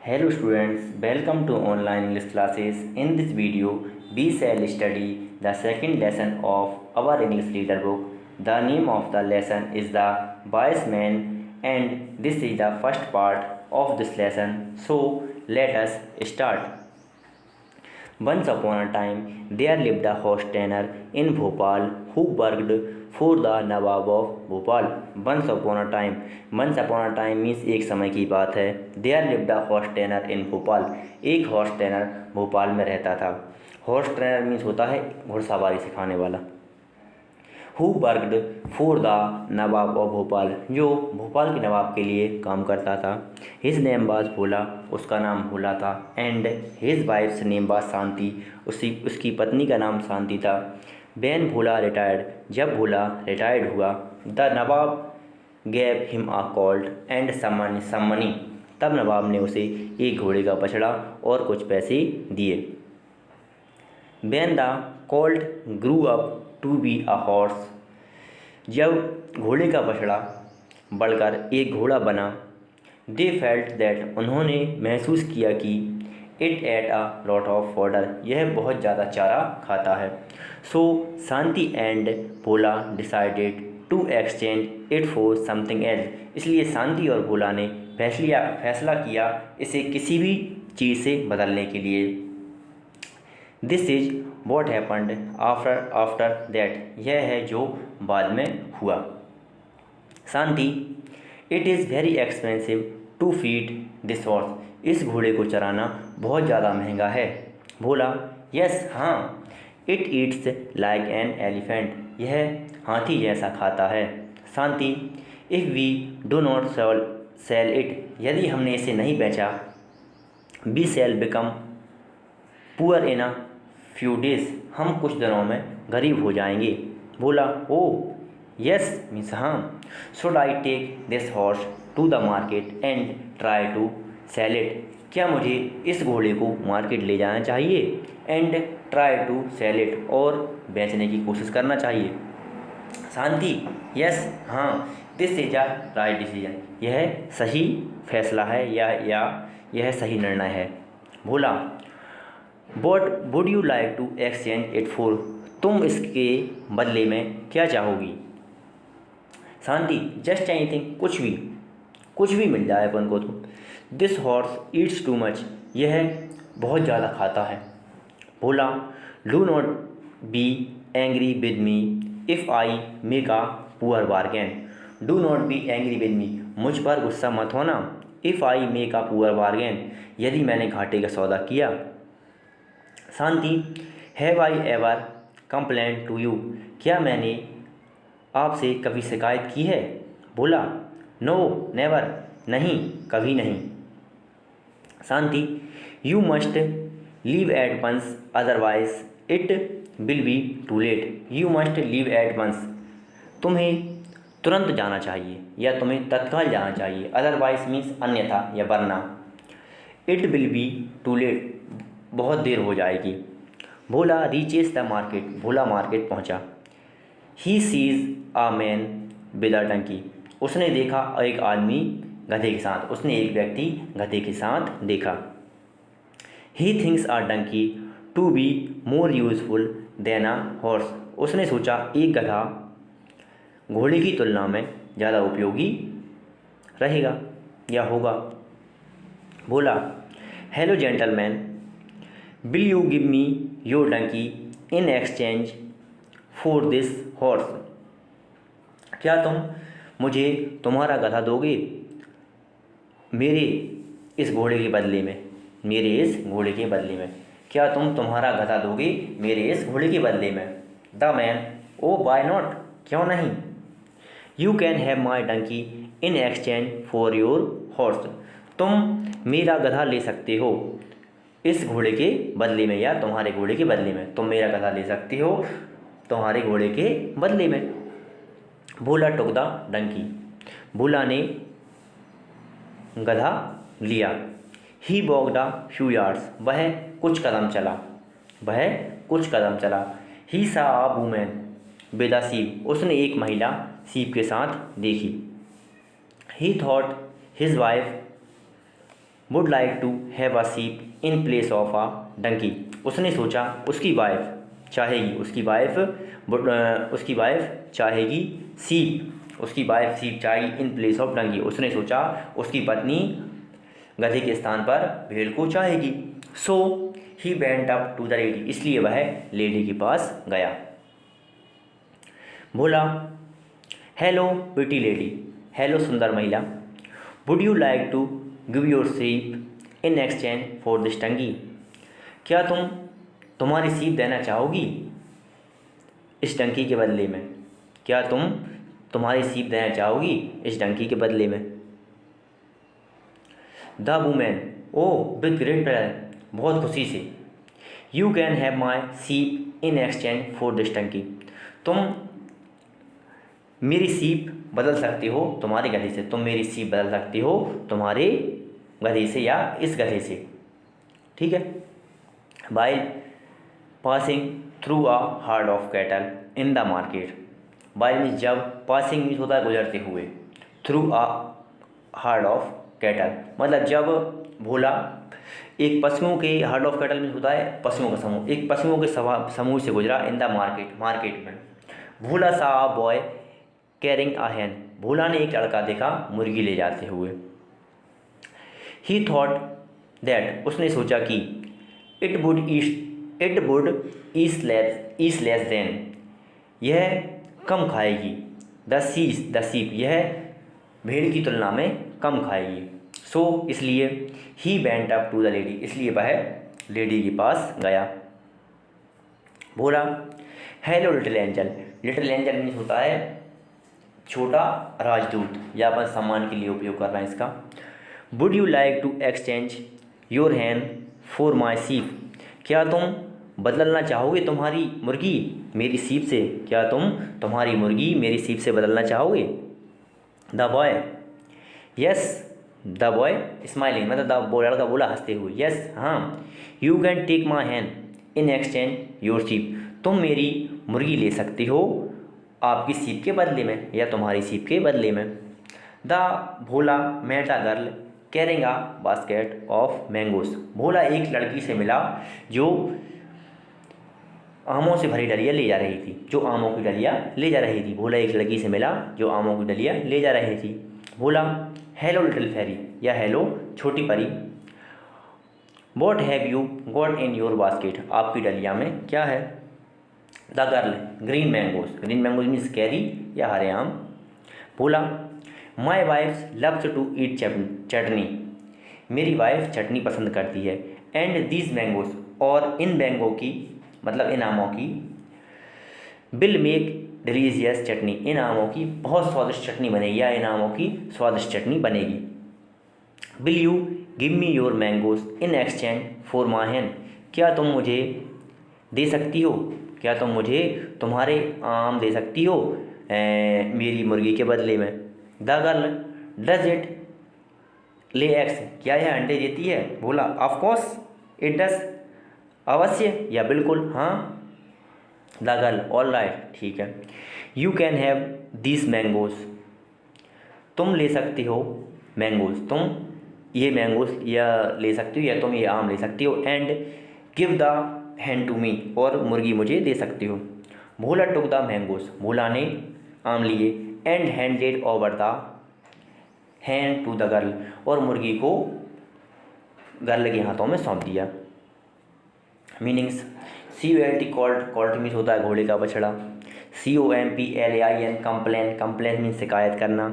Hello students, welcome to online English classes. In this video, we shall study the second lesson of our English reader book. The name of the lesson is The Wise Man, and this is the first part of this lesson. So let us start. Once upon a time, there lived a horse trainer in Bhopal who worked for the Nawab of Bhopal. Once upon a time means एक समय की बात है. There lived a horse trainer in Bhopal. एक horse trainer Bhopal में रहता था. Horse trainer means होता है घुड़सवारी सिखाने वाला. Who worked for the Nawab of Bhopal, जो भोपाल के नवाब के लिए काम करता था. हिज नेम वाज भोला, उसका नाम भोला था. And his wife's name was Shanti, उसकी पत्नी का नाम शांति था. व्हेन भोला रिटायर्ड, जब भोला रिटायर्ड हुआ, the nawab gave him a colt and some money, तब नवाब ने उसे एक घोड़े का बछड़ा और कुछ पैसे दिए. When the colt grew up to be a horse, जब घोड़े का बछड़ा बढ़कर एक घोड़ा बना. दे फेल्ट दैट, उन्होंने महसूस किया कि it ate a lot of fodder, यह बहुत ज़्यादा चारा खाता है. So Shanti and Bhola decided to exchange it for something else, इसलिए शांति और भोला ने फैसला किया इसे किसी भी चीज़ से बदलने के लिए. This is what happened after that, यह है जो बाद में हुआ. Shanti, it is very expensive to feed this horse, इस घोड़े को चराना बहुत ज़्यादा महंगा है. भोला, यस हाँ. It eats like an elephant, यह हाथी जैसा खाता है. Shanti, if we do not sell it, यदि हमने इसे नहीं बेचा, we shall become poor in a few days, हम कुछ दिनों में गरीब हो जाएंगे. बोला, ओ यस मीन्स हाँ. Should I take this horse to the market and try to sell it, क्या मुझे इस घोड़े को मार्केट ले जाना चाहिए. And try to sell it, और बेचने की कोशिश करना चाहिए. शांति, यस हाँ. This is a right decision, यह सही फैसला है या यह सही निर्णय है. Bhola, what would you like to exchange it for, तुम इसके बदले में क्या चाहोगी. शांति, जस्ट एनीथिंग, कुछ भी मिल जाए अपन को तो. This horse eats too much, यह बहुत ज़्यादा खाता है. Bhola, do not be angry with me if I make a poor bargain, do not be angry with me, मुझ पर गुस्सा मत होना. If I make a poor bargain, यदि मैंने घाटे का सौदा किया. Shanti, have I ever complaint to you, क्या मैंने आपसे कभी शिकायत की है. बोला, नो नेवर, नहीं कभी नहीं. Shanti, you must leave at once otherwise it will be too late, you must leave at once, तुम्हें तुरंत जाना चाहिए या तुम्हें तत्काल जाना चाहिए. अदरवाइज मीन्स अन्यथा या वरना. It will be too late, बहुत देर हो जाएगी. Bhola reaches the market, Bhola market पहुंचा. He sees a man with a donkey, उसने देखा एक आदमी गधे के साथ, उसने एक व्यक्ति गधे के साथ देखा. He thinks a donkey to be more useful than a horse, उसने सोचा एक गधा घोड़े की तुलना में ज़्यादा उपयोगी रहेगा या होगा. बोला, hello gentleman, will you give me your donkey in exchange for this horse, क्या तुम मुझे तुम्हारा गधा दोगे मेरे इस घोड़े के बदले में, क्या तुम तुम्हारा गधा दोगे मेरे इस घोड़े के बदले में. The man, oh why not, क्यों नहीं. You can have my donkey in exchange for your horse, तुम मेरा गधा ले सकते हो इस घोड़े के बदले में या तुम्हारे घोड़े के बदले में, तुम मेरा गधा ले सकते हो तुम्हारे घोड़े के बदले में. भोला टुक द डंकी, भोला ने गधा लिया. He walked a few yards, वह कुछ कदम चला. He saw a woman with a sheep, उसने एक महिला शीप के साथ देखी. He thought his wife would like to have a sheep in place of a donkey. उसने सोचा, उसकी वाइफ चाहेगी, उसकी वाइफ चाहेगी सीप, उसकी वाइफ सीप चाहेगी इन प्लेस ऑफ डंकी। उसने सोचा उसकी पत्नी गधे के स्थान पर भेड़ को चाहेगी। So he went up to the lady, इसलिए वह लेडी के पास गया। बोला, हेलो प्रिटी लेडी, हेलो सुंदर महिला, would you like to give your sheep in exchange for this donkey. क्या तुम तुम्हारी सीप देना चाहोगी इस डंकी के बदले में? क्या तुम तुम्हारी सीप देना चाहोगी इस डंकी के बदले में? The women, oh with great pleasure, बहुत खुशी से। You can have my sheep in exchange for this donkey, तुम मेरी सीप बदल सकते हो तुम्हारे गधे से, तुम मेरी सीप बदल सकते हो तुम्हारे गधे से या इस गधे से, ठीक है। While passing through a hard of cattle in the market. While means जब, पासिंग मीन्स होता है गुजरते हुए, through a hard of cattle मतलब जब भोला एक पशुओं के, हार्ड ऑफ कैटल मीन्स होता है पशुओं का समूह, एक पशुओं के समूह से गुजरा इन द मार्केट में। भोला सा अ बॉय कैरिंग अ हैन, भोला ने एक लड़का देखा मुर्गी ले जाते हुए। ही थॉट दैट, उसने सोचा कि it would eat less than, यह कम खाएगी, द सीप, यह भेड़ की तुलना में कम खाएगी। सो इसलिए he went up to the lady, इसलिए वह लेडी के पास गया। बोला, hello little angel, little angel means होता है छोटा राजदूत, या अपन सम्मान के लिए उपयोग कर रहे हैं इसका। Would you like to exchange your hen for my sheep, क्या तुम बदलना चाहोगे तुम्हारी मुर्गी मेरी सीप से? क्या तुम तुम्हारी मुर्गी मेरी सीप से बदलना चाहोगे? The boy, yes, the boy smiling मतलब वो लड़का बोला हंसते हुए, यस, हाँ। You can take my hen in exchange your sheep, तुम मेरी मुर्गी ले सकते हो आपकी सीप के बदले में या तुम्हारी सीप के बदले में। The Bhola met a girl carrying a basket of mangoes, Bhola एक लड़की से मिला जो आमों से भरी डलिया ले जा रही थी, जो आमों की डलिया ले जा रही थी। भोला एक लड़की से मिला जो आमों की डलिया ले जा रही थी। भोला, हेलो लिटिल फेरी, या हेलो छोटी परी, what have you got in your basket, आपकी डलिया में क्या है? The girl, green mangoes, green mangoes means कैरी या हरे आम। Bhola, my wife loves to eat chutney, मेरी वाइफ चटनी पसंद करती है। एंड दीज मैंगोज, और इन मैंगो की मतलब इन आमों की, विल मेक डिलीशियस चटनी, इन आमों की बहुत स्वादिष्ट चटनी बनेगी या इन आमों की स्वादिष्ट चटनी बनेगी। Will you give me your mangoes in exchange for my hen, क्या तुम मुझे दे सकती हो, क्या तुम मुझे तुम्हारे आम दे सकती हो मेरी मुर्गी के बदले में? The girl, does it lay eggs, क्या यह अंडे देती है? बोला, ऑफ कोर्स इट डज, अवश्य या बिल्कुल, हाँ। द गर्ल, ऑल राइट, ठीक है। You can have this mangoes, तुम ले सकती हो मैंगोज, तुम ये मैंगोज या ले सकती हो या तुम ये आम ले सकती हो। And give the hen to me, और मुर्गी मुझे दे सकती हो। भोला टुक द मैंगोज, भोला ने आम लिए। And handed over the hen to the girl, और मुर्गी को गर्ल के हाथों में सौंप दिया। मीनिंग्स, COLT, कॉल्ट मीन्स होता है घोड़े का बछड़ा। COMPLAIN, कंप्लेन, कंप्लेन मीन्स शिकायत करना।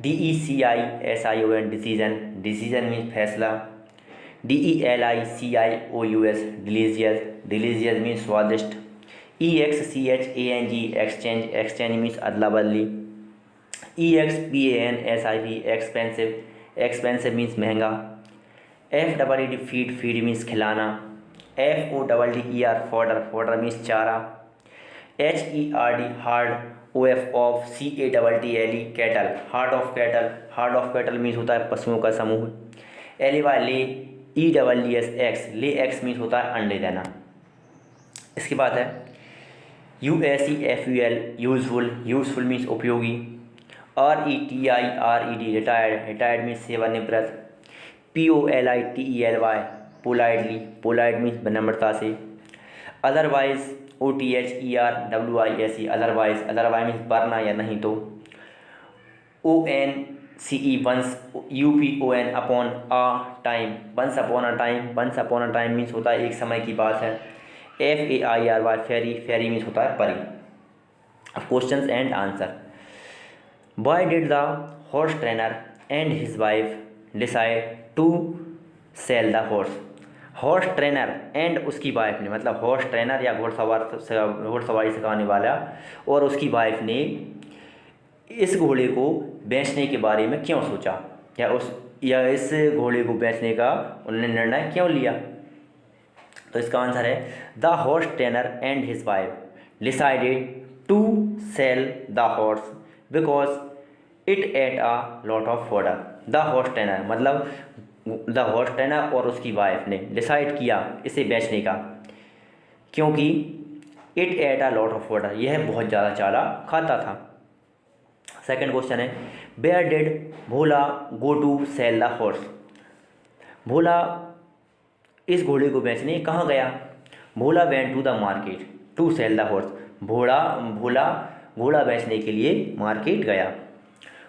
DECISION, डिसीजन, डिसीजन मीन्स फैसला। DELICIOUS, डिलीजियस, डिलीजियस मीन्स स्वादिष्ट। EXCHANG, एक्सचेंज, एक्सचेंज मीन्स अदला बदली। EXPANSIV, एक्सपेंसिव, एक्सपेंसिव मीन्स महंगा। FEED, फीड, फीड मीन्स खिलाना। FODDER, फॉडर, फॉडर मीन्स चारा। HERD, hard. OF, CATTLE, cattle, hard of cattle, hard of cattle means होता है पशुओं का समूह। LAY, ले। ESS, ले एक्स मीन्स होता है अंडे देना। इसके बाद है USEFUL, यूजफुल, यूजफुल मीन्स उपयोगी। RETIRED, रिटायर्ड, रिटायर्ड मीन्स सेवानिवृत्त। POLITELY, पोलाइटली, पोलाइट मीन्स विनम्रता से। Otherwise, OTHERWISE, otherwise, otherwise means वरना या नहीं तो। ONCE, once, UPON, upon, a time, once upon a time, once upon a time means होता है एक समय की बात है। FAIRY, फेरी, फेरी मीन्स होता है परी। Questions and answer. Why did the horse trainer and his wife decide to sell the horse? Horse trainer and उसकी वाइफ ने, मतलब हॉर्स ट्रेनर या घोड़सवारी सिखाने वाला और उसकी वाइफ ने इस घोड़े को बेचने के बारे में क्यों सोचा, या इस घोड़े को बेचने का उन्होंने निर्णय क्यों लिया। तो इसका आंसर है the horse trainer and his wife decided to sell the horse because it ate a lot of fodder. The horse trainer मतलब द हॉर्स ट्रेनर और उसकी वाइफ ने डिसाइड किया इसे बेचने का, क्योंकि it ate a lot of fodder, यह बहुत ज़्यादा चारा खाता था। सेकंड क्वेश्चन है where did Bhola go to sell the horse. Bhola इस घोड़े को बेचने कहाँ गया। Bhola went to the market to sell the horse. Bhola घोड़ा बेचने के लिए मार्केट गया।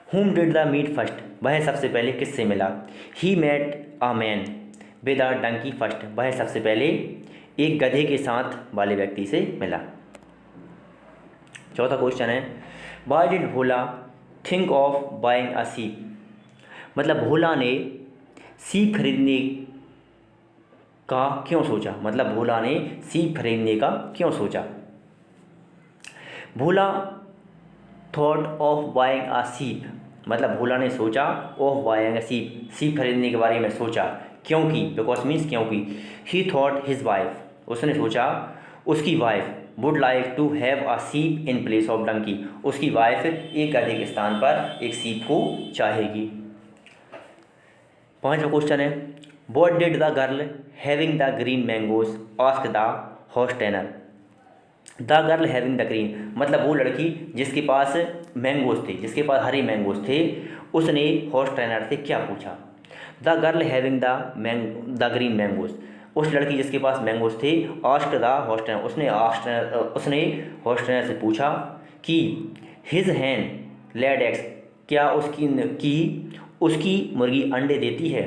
Whom did the meet first? वह सबसे पहले किससे मिला। He met a man with a donkey first. वह सबसे पहले एक गधे के साथ वाले व्यक्ति से मिला। चौथा क्वेश्चन है Why did Bhola think of buying a sheep? मतलब भोला ने सीप खरीदने का क्यों सोचा, मतलब भोला ने सीप खरीदने का क्यों सोचा। भोला थॉट ऑफ बाइंग अ सीप, मतलब भोला ने सोचा ऑफ बाइंग अ सीप, सीप खरीदने के बारे में सोचा, क्योंकि, बिकॉज मीन्स क्योंकि। ही थॉट हिज वाइफ, उसने सोचा उसकी wife would like to have a sheep in place of Dunki, उसकी वाइफ एक गधे के स्थान पर एक सीप को चाहेगी। पांचवा क्वेश्चन है what did the girl having the green mangoes ask the horse trainer. The girl having the green मतलब वो लड़की जिसके पास मैंगोज थे, जिसके पास हरे मैंगोज थे, उसने हॉर्स ट्रेनर से क्या पूछा। The girl having the green mangoes, उस लड़की जिसके पास मैंगोज थे, आस्क्ड द हॉर्स ट्रेनर, उसने हॉर्स ट्रेनर से पूछा कि हिज हैन लेड एग्स, क्या उसकी मुर्गी अंडे देती है।